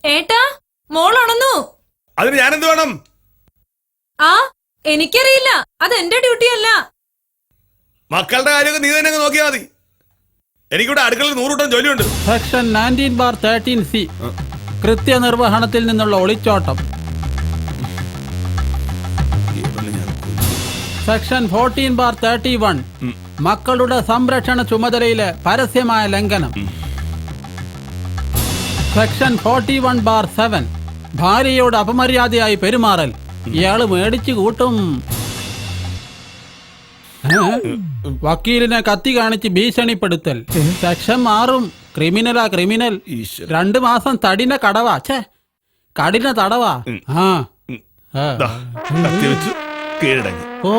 ഏട്ടാ, മോൾ ഉണന്നു. അതിന് ഞാനെന്ത് വേണം? ആ, എനിക്കറിയില്ല. അതെന്റെ ഡ്യൂട്ടി അല്ല. മക്കളുടെ കാര്യമൊക്കെ നീ തന്നെ നോക്കിയാൽ മതി. എനിക്കിവിടെ അടുക്കളയിൽ 100 കൂട്ടം ജോലിയുണ്ട്. സെക്ഷൻ 19/13C കൃത്യനിർവഹണത്തിൽ നിന്നുള്ള ഒളിച്ചോട്ടം. സെക്ഷൻ 14/31 മക്കളുടെ സംരക്ഷണ ചുമതലയിലെ പരസ്യമായ ലംഘനം. സെക്ഷൻ 41/7 ഭാര്യയോട് അപമര്യാദയായി പെരുമാറൽ. ഇയാള് മേടിച്ചു കൂട്ടും. വക്കീലിനെ കത്തി കാണിച്ച് ഭീഷണിപ്പെടുത്തൽ. Section 6 ക്രിമിനലാ criminal. 2 മാസം തടിന കടവാ. കഠിന തടവാ. ഓ